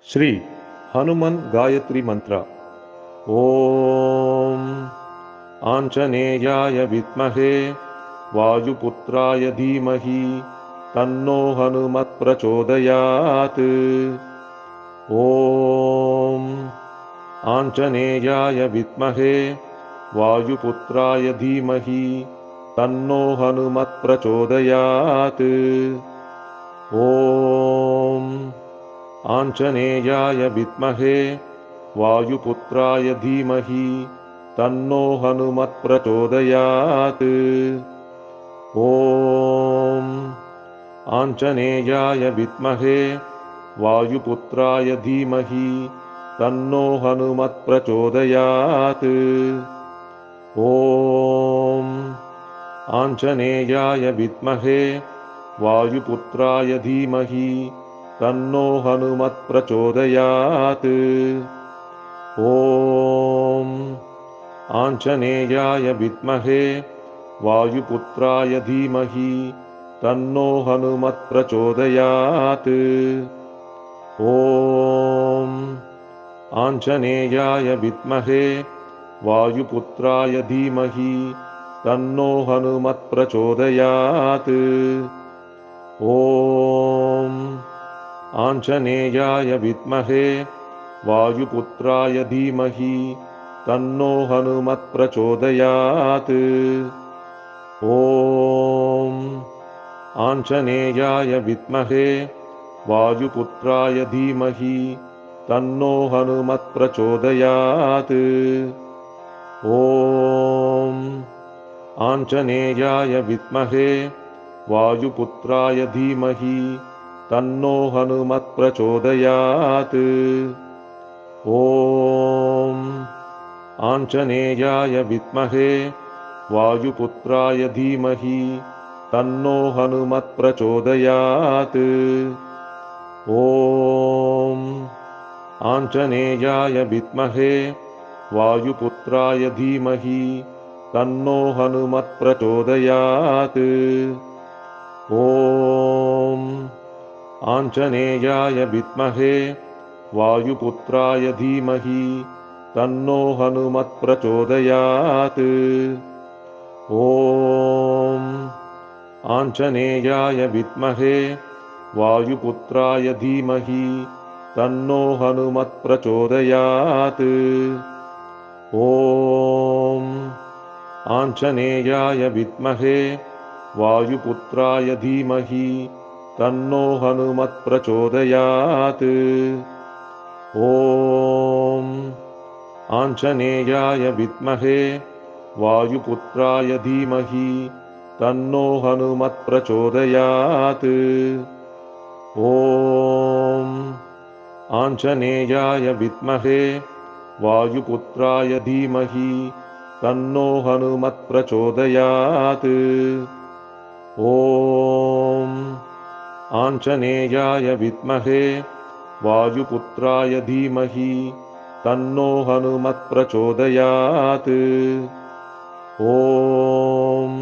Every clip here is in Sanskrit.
श्री हनुमन् गायत्री मंत्र। ओम आंजनेयाय विद्महे वायुपुत्राय धीमहि तन्नो हनुमत् प्रचोदयात्। ओम आंजनेयाय विद्महे वायुपुत्राय धीमहि तन्नो हनुमत् प्रचोदयात्। ओम आंजनेयाय विद्महे वायुपुत्राय धीमहि तन्नो हनुमत् प्रचोदयात्। ओम आंजनेयाय विद्महे वायुपुत्राय धीमहि तन्नो हनुमत् प्रचोदयात्। ओम आंजनेयाय विद्महे वायुपुत्राय धीमहि तन्नो हनुमत् प्रचोदयात्। ओम आंजनेयाय विद्महे वायुपुत्राय धीमहि तन्नो हनुमत् प्रचोदयात्। ओम आंजनेयाय विद्महे वायुपुत्राय धीमहि तन्नो हनुमत् प्रचोदयात्। ओम आंजनेयाय विद्महे वायुपुत्राय धीमहि तन्नो हनुमत् प्रचोदयात्। ओम आंजनेयाय विद्महे वायुपुत्राय धीमहि तन्नो हनुमत् प्रचोदयात्। ओम आंजनेयाय विद्महे वायुपुत्राय धीमहि तन्नो हनुमत् प्रचोदयात्। ओम आंजनेयाय विद्महे वायुपुत्राय धीमहि तन्नो हनुमत् प्रचोदयात्। ओम आंजनेयाय विद्महे वायुपुत्राय धीमहि तन्नो हनुमत् प्रचोदयात्। ओम आंजनेयाय विद्महे वायुपुत्राय धीमहि तन्नो हनुमत् प्रचोदयात्। ओम आंजनेयाय विद्महे वायुपुत्राय धीमहि तन्नो हनुमत् प्रचोदयात्। ओम आंजनेयाय विद्महे वायुपुत्राय धीमहि तन्नो हनुमत् प्रचोदयात्। ओम आंजनेयाय विद्महे वायुपुत्राय धीमहि तन्नो हनुमत् प्रचोदयात्। ओम आंजनेयाय विद्महे वायुपुत्राय धीमहि तन्नो हनुमत् प्रचोदयात्। ओम आंजनेयाय विद्महे वायुपुत्राय धीमहि तन्नो हनुमत् प्रचोदयात्। ओम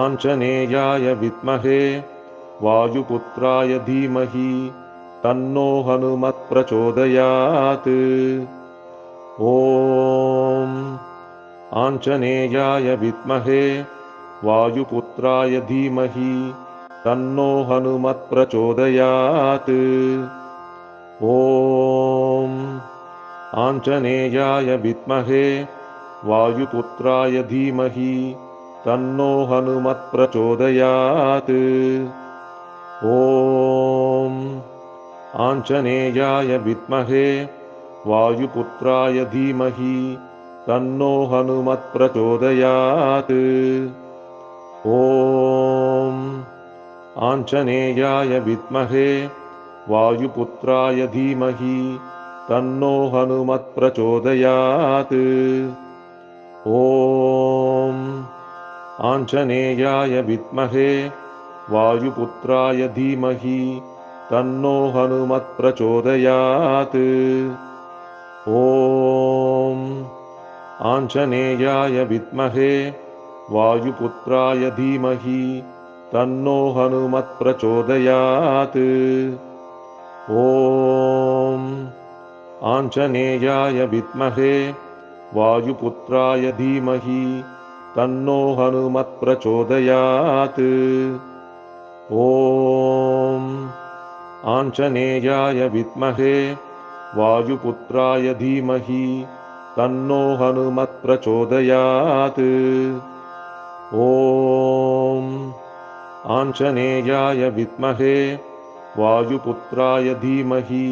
आंजनेयाय विद्महे वायुपुत्राय धीमहि तन्नो हनुमत् प्रचोदयात्। ओम आंजनेयाय विद्महे वायुपुत्राय धीमहि तन्नो हनुमत् प्रचोदयात्। ओम आंजनेयाय विद्महे वायुपुत्राय धीमहि तन्नो हनुमत् प्रचोदयात्। ओम आंजनेयाय विद्महे वायुपुत्राय धीमहि तन्नो हनुमत् प्रचोदयात्। ओम आंजनेयाय विद्महे वायुपुत्राय धीमहि तन्नो हनुमत् प्रचोदयात्। ओम आंजनेयाय विद्महे वायुपुत्राय धीमहि तन्नो हनुमत् प्रचोदयात्। ओम आंजनेयाय विद्महे वायुपुत्राय धीमहि तन्नो हनुमत् प्रचोदयात्। ओम आञ्जनेयाय विद्महे वायुपुत्राय धीमहि तन्नो हनुमत्प्रचोदयात्। ॐ आञ्जनेयाय विद्महे वायुपुत्राय धीमहि तन्नो हनुमत्प्रचोदयात्। ॐ आञ्जनेयाय विद्महे वायुपुत्राय धीमहि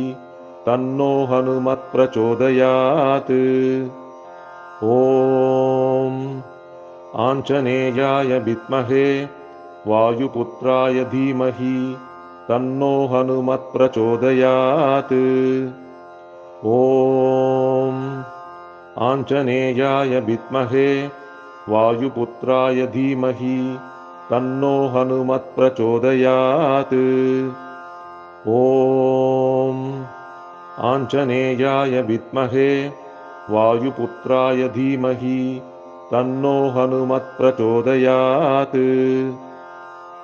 तन्नो हनुमत्प्रचोदयात्। ॐ आञ्जनेयाय विद्महे वायुपुत्राय धीमहि तन्नो हनुमत्प्रचोदयात्। ॐ आञ्जनेयाय विद्महे वायुपुत्राय धीमहि तन्नो हनुमत्प्रचोदयात्। ॐ आञ्जनेयाय विद्महे वायुपुत्राय धीमहि तन्नो हनुमत्प्रचोदयात्।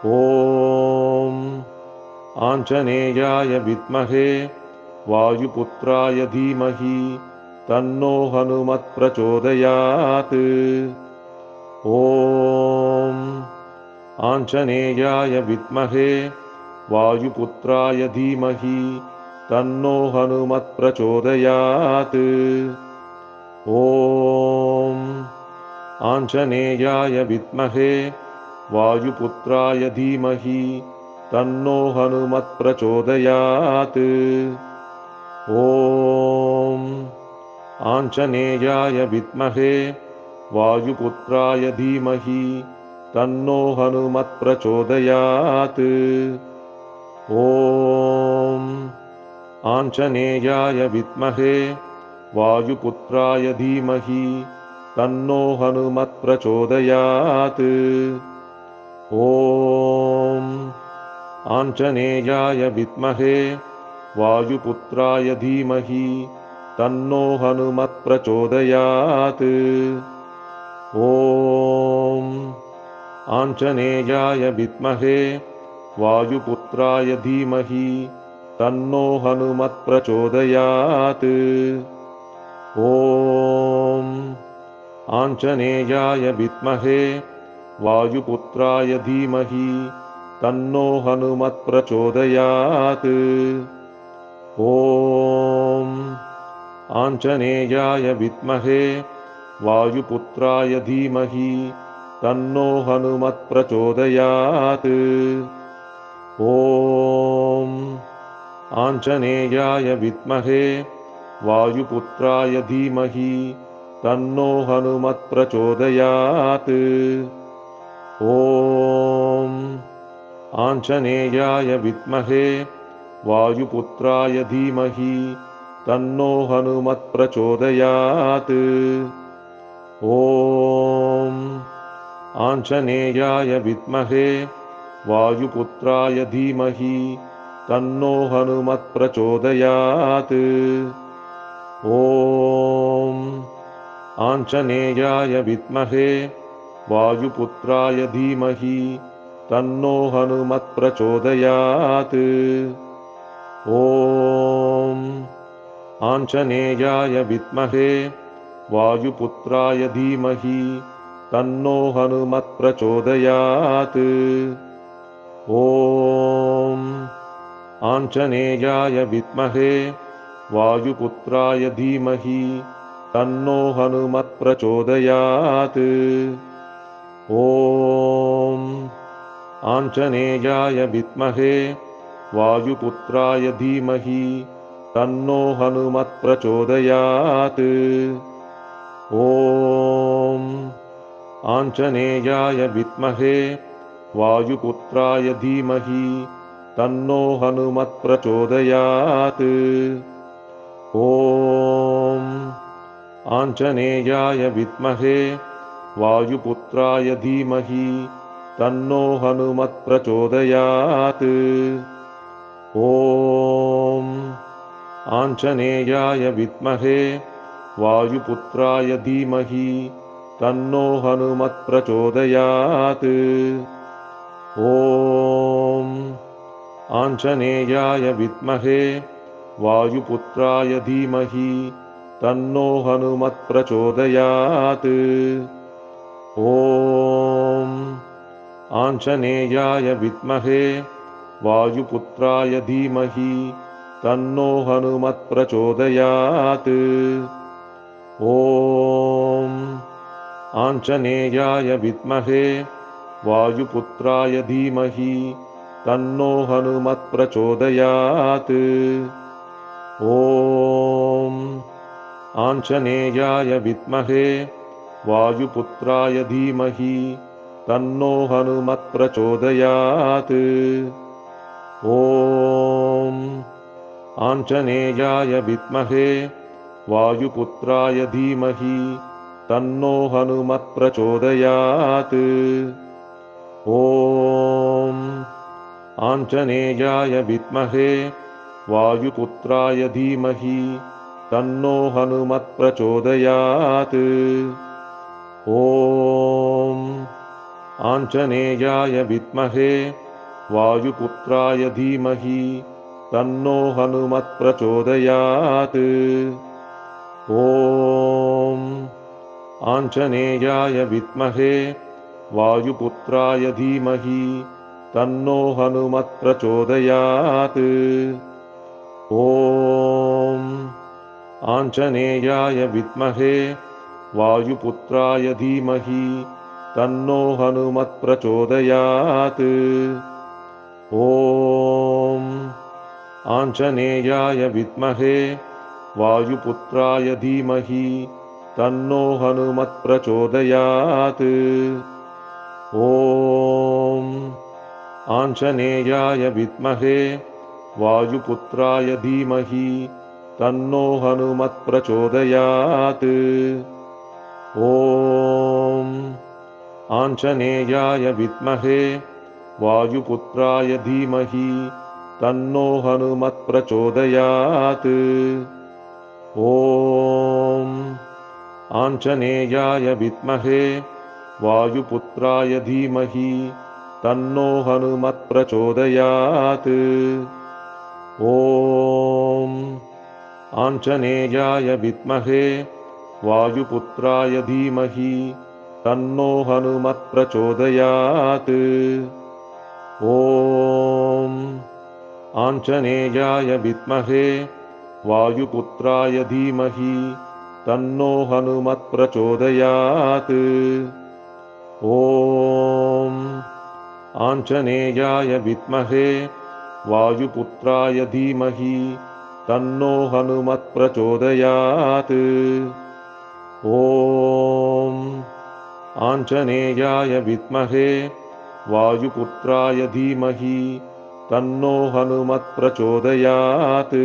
ॐ आञ्जनेयाय विद्महे वायुपुत्राय धीमहि तन्नो हनुमत्प्रचोदयात्। ॐ आञ्जनेयाय विद्महे वायुपुत्राय धीमहि तन्नो हनुमत्प्रचोदयात्। ॐ आञ्जनेयाय विद्महे वायुपुत्राय धीमहि तन्नो हनुमत्प्रचोदयात्। ॐ आञ्जनेयाय विद्महे वायुपुत्राय धीमहि तन्नो हनुमत्प्रचोदयात्। ॐ आञ्जनेयाय विद्महे वायुपुत्राय धीमहि तन्नो हनुमत्प्रचोदयात्। ॐ आञ्जनेयाय विद्महे वायुपुत्राय धीमहि तन्नो हनुमत्प्रचोदयात्। ॐ आञ्जनेयाय विद्महे वायुपुत्राय धीमहि तन्नो हनुमत्प्रचोदयात्। ॐ आञ्जनेयाय विद्महे वायुपुत्राय धीमहि तन्नो हनुमत्प्रचोदयात्। ॐ आञ्जनेयाय विद्महे वायुपुत्राय धीमहि तन्नो हनुमत्प्रचोदयात्। ॐ आञ्जनेयाय विद्महे वायुपुत्राय धीमहि तन्नो हनुमत्प्रचोदयात्। ॐ आञ्जनेयाय विद्महे वायुपुत्राय धीमहि तन्नो हनुमत्प्रचोदयात्। ॐ आञ्जनेयाय विद्महे वायुपुत्राय धीमहि तन्नो हनुमत्प्रचोदयात्। ॐ आञ्जनेयाय विद्महे वायुपुत्राय धीमहि तन्नो हनुमत्प्रचोदयात्। ॐ आञ्जनेयाय विद्महे वायुपुत्राय धीमहि तन्नो हनुमत्प्रचोदयात्। ॐ आञ्जनेयाय विद्महे वायुपुत्राय धीमहि तन्नो हनुमत्प्रचोदयात्। ॐ आञ्जनेयाय विद्महे वायुपुत्राय धीमहि तन्नो हनुमत्प्रचोदयात्। ॐ आञ्जनेयाय विद्महे वायुपुत्राय धीमहि तन्नो हनुमत्प्रचोदयात्। ॐ आञ्जनेयाय विद्महे वायुपुत्राय धीमहि तन्नो हनुमत्प्रचोदयात्। ॐ आञ्जनेयाय विद्महे वायुपुत्राय धीमहि तन्नो हनुमत्प्रचोदयात्। ॐ आञ्जनेयाय विद्महे वायुपुत्राय धीमहि तन्नो हनुमत्प्रचोदयात्। ॐ आञ्जनेयाय विद्महे वायुपुत्राय धीमहि तन्नो हनुमत्प्रचोदयात्। ॐ आञ्जनेयाय विद्महे वायुपुत्राय धीमहि तन्नो हनुमत्प्रचोदयात्। ॐ आञ्जनेयाय विद्महे वायुपुत्राय धीमहि तन्नो हनुमत्प्रचोदयात्। ॐ आञ्जनेयाय विद्महे वायुपुत्राय धीमहि तन्नो हनुमत्प्रचोदयात्। ॐ आञ्जनेयाय विद्महे वायुपुत्राय धीमहि तन्नो हनुमत्प्रचोदयात्। ॐ आञ्जनेयाय विद्महे वायुपुत्राय धीमहि तन्नो हनुमत्प्रचोदयात्। ॐ आञ्जनेयाय विद्महे वायुपुत्राय धीमहि तन्नो हनुमत्प्रचोदयात्। ॐ आञ्जनेयाय विद्महे वायुपुत्राय धीमहि तन्नो हनुमत्प्रचोदयात्। ॐ आञ्जनेयाय विद्महे वायुपुत्राय धीमहि तन्नो हनुमत्प्रचोदयात्। ॐ आञ्जनेयाय विद्महे वायुपुत्राय धीमहि तन्नो हनुमत्प्रचोदयात्। ॐ आञ्जनेयाय विद्महे वायुपुत्राय धीमहि तन्नो हनुमत्प्रचोदयात्। ॐ आञ्जनेयाय विद्महे वायुपुत्राय धीमहि तन्नो हनुमत्प्रचोदयात्। ॐ आञ्जनेयाय विद्महे वायुपुत्राय धीमहि तन्नो हनुमत्प्रचोदयात्। ॐ आञ्जनेयाय विद्महे वायुपुत्राय धीमहि तन्नो हनुमत्प्रचोदयात्। ॐ आञ्जनेयाय विद्महे वायुपुत्राय धीमहि तन्नो हनुमत्प्रचोदयात्। ॐ आञ्जनेयाय विद्महे वायुपुत्राय धीमहि तन्नो हनुमत्प्रचोदयात्।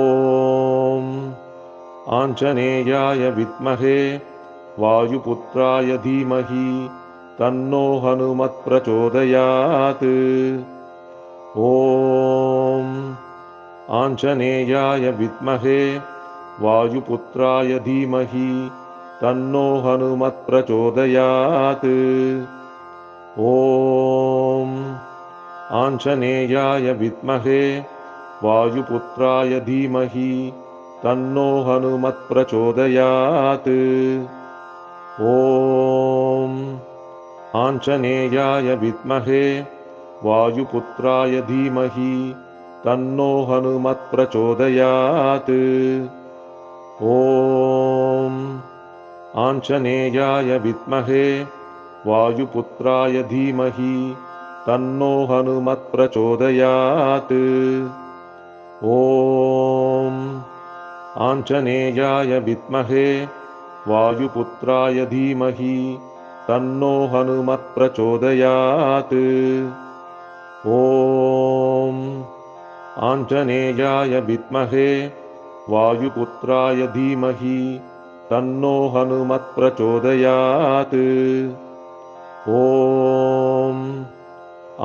ॐ आञ्जनेयाय विद्महे वायुपुत्राय धीमहि तन्नो हनुमत्प्रचोदयात्। ॐ आञ्जनेयाय विद्महे वायुपुत्राय धीमहि तन्नो हनुमत्प्रचोदयात्। ॐ आञ्जनेयाय विद्महे वायुपुत्राय धीमहि तन्नो हनुमत्प्रचोदयात्। ॐ आञ्जनेयाय विद्महे वायुपुत्राय धीमहि तन्नो हनुमत्प्रचोदयात्। ॐ आञ्जनेयाय विद्महे वायुपुत्राय धीमहि तन्नो हनुमत्प्रचोदयात्। ॐ आञ्जनेयाय विद्महे वायुपुत्राय धीमहि तन्नो हनुमत्प्रचोदयात्। ॐ आञ्जनेयाय विद्महे वायुपुत्राय धीमहि तन्नो हनुमत्प्रचोदयात्। ॐ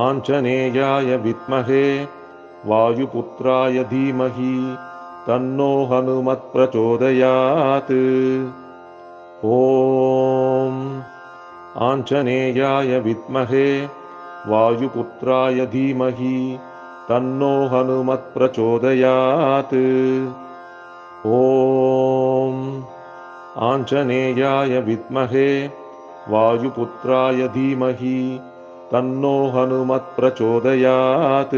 आञ्जनेयाय विद्महे वायुपुत्राय धीमहि तन्नो हनुमत्प्रचोदयात्। ॐ आञ्जनेयाय विद्महे वायुपुत्राय धीमहि तन्नो हनुमत्प्रचोदयात्। ॐ आञ्जनेयाय विद्महे वायुपुत्राय धीमहि तन्नो हनुमत्प्रचोदयात्।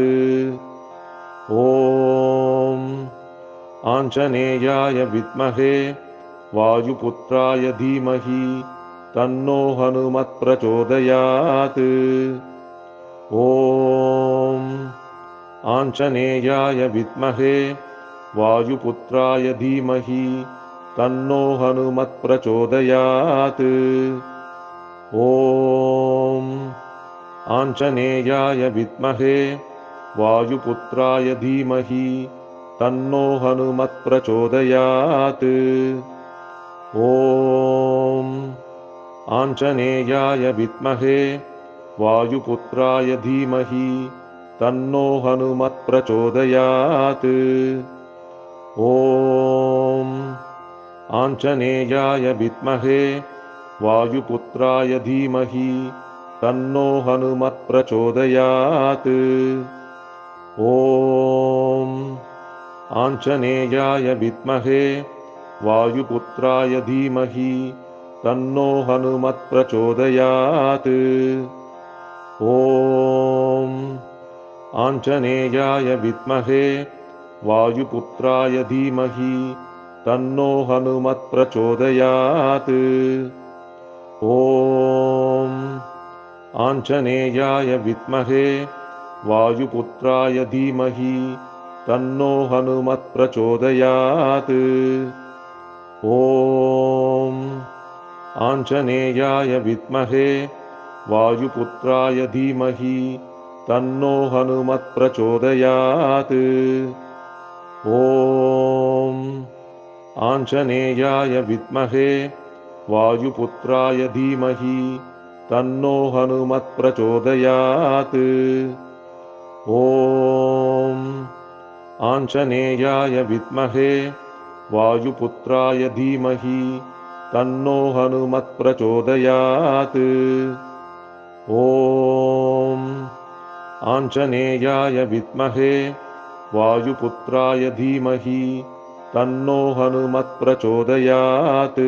ॐ आञ्जनेयाय विद्महे वायुपुत्राय धीमहि तन्नो हनुमत्प्रचोदयात्। ॐ आञ्जनेयाय विद्महे वायुपुत्राय धीमहि तन्नो हनुमत्प्रचोदयात्। ॐ आञ्जनेयाय विद्महे वायुपुत्राय धीमहि तन्नो हनुमत्प्रचोदयात्। ॐ आञ्जनेयाय विद्महे वायुपुत्राय धीमहि तन्नो हनुमत्प्रचोदयात्। ॐ आञ्जनेयाय विद्महे वायुपुत्राय धीमहि तन्नो हनुमत्प्रचोदयात्। ॐ आञ्जनेयाय विद्महे वायुपुत्राय धीमहि तन्नो हनुमत्प्रचोदयात्। ॐ आञ्जनेयाय विद्महे वायुपुत्राय धीमहि तन्नो हनुमत्प्रचोदयात्। ॐ आञ्जनेयाय विद्महे वायुपुत्राय धीमहि तन्नो हनुमत्प्रचोदयात्। ॐ आञ्जनेयाय विद्महे वायुपुत्राय धीमहि तन्नो हनुमत्प्रचोदयात्। ॐ आञ्जनेयाय विद्महे वायुपुत्राय धीमहि तन्नो हनुमत्प्रचोदयात्। ॐ आञ्जनेयाय विद्महे वायुपुत्राय धीमहि तन्नो हनुमत्प्रचोदयात्। ॐ आञ्जनेयाय विद्महे वायुपुत्राय धीमहि तन्नो हनुमत्प्रचोदयात्।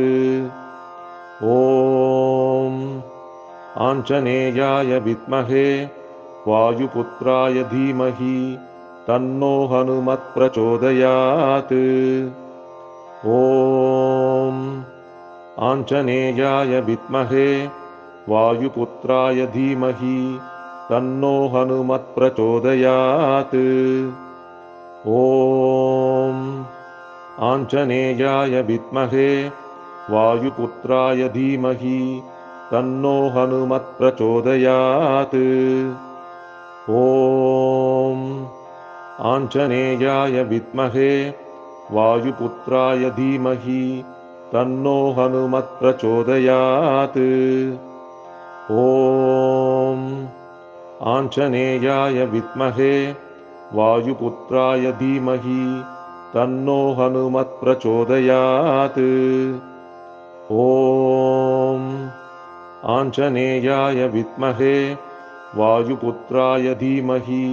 ॐ आञ्जनेयाय विद्महे वायुपुत्राय धीमहि तन्नो हनुमत्प्रचोदयात्। ॐ आञ्जनेयाय विद्महे वायुपुत्राय धीमहि तन्नो हनुमत्प्रचोदयात्। ॐ आञ्जनेयाय विद्महे वायुपुत्राय धीमहि तन्नो हनुमत्प्रचोदयात्। ॐ आञ्जनेयाय विद्महे वायुपुत्राय धीमहि तन्नो हनुमत्प्रचोदयात्। ॐ आञ्जनेयाय विद्महे वायुपुत्राय धीमहि तन्नो हनुमत्प्रचोदयात्। ॐ आञ्जनेयाय विद्महे वायुपुत्राय धीमहि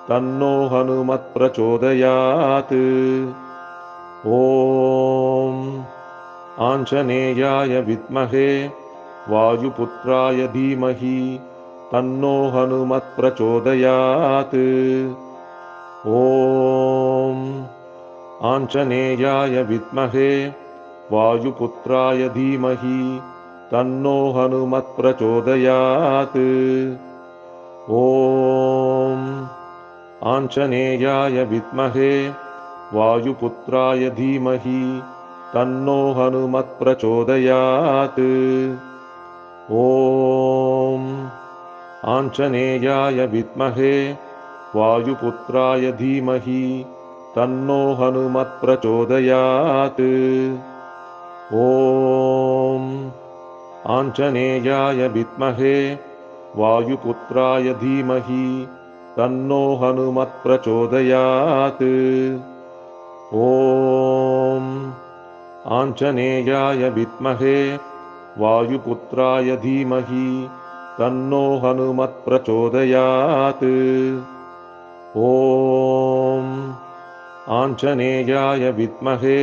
तन्नो हनुमत्प्रचोदयात्। ॐ आञ्जनेयाय विद्महे वायुपुत्राय धीमहि तन्नो हनुमत्प्रचोदयात्। ॐ आञ्जनेयाय विद्महे वायुपुत्राय धीमहि तन्नो हनुमत्प्रचोदयात्। ॐ आञ्जनेयाय विद्महे वायुपुत्राय धीमहि तन्नो हनुमत्प्रचोदयात्। ॐ आञ्जनेयाय विद्महे वायुपुत्राय धीमहि तन्नो हनुमत्प्रचोदयात्। ॐ आञ्जनेयाय विद्महे वायुपुत्राय धीमहि तन्नो हनुमत्प्रचोदयात्। ॐ आञ्जनेयाय विद्महे वायुपुत्राय धीमहि तन्नो हनुमत्प्रचोदयात्। ॐ आञ्जनेयाय विद्महे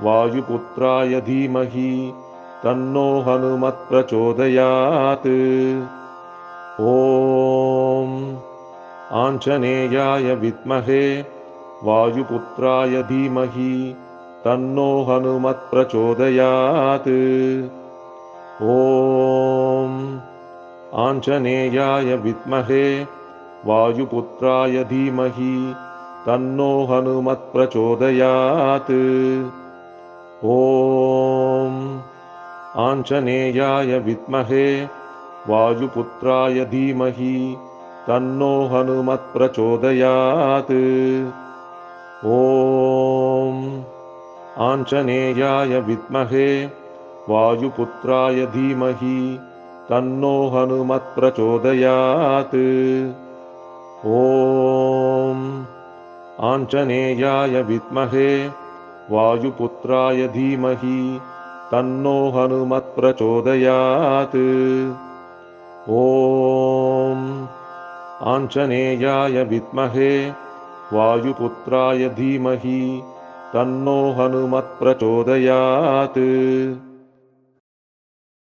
वायुपुत्राय धीमहि तन्नो हनुमत् प्रचोदयात्। ॐ आञ्जनेयाय विद्महे वायुपुत्राय धीमहि तन्नो हनुमत् प्रचोदयात्। ॐ आञ्जनेयाय विद्महे वायुपुत्राय धीमहि तन्नो हनुमत् प्रचोदयात्। ॐ आञ्जनेयाय विद्महे वायुपुत्राय धीमहि तन्नो हनुमत् प्रचोदयात्। ॐ आञ्जनेयाय विद्महे वायुपुत्राय धीमहि तन्नो हनुमत् प्रचोदयात्। ॐ आञ्जनेयाय विद्महे वायुपुत्राय धीमहि तन्नो हनुमत् प्रचोदयात्। ॐ आञ्जनेयाय विद्महे वायुपुत्राय धीमहि तन्नो हनुमत् प्रचोदयात्।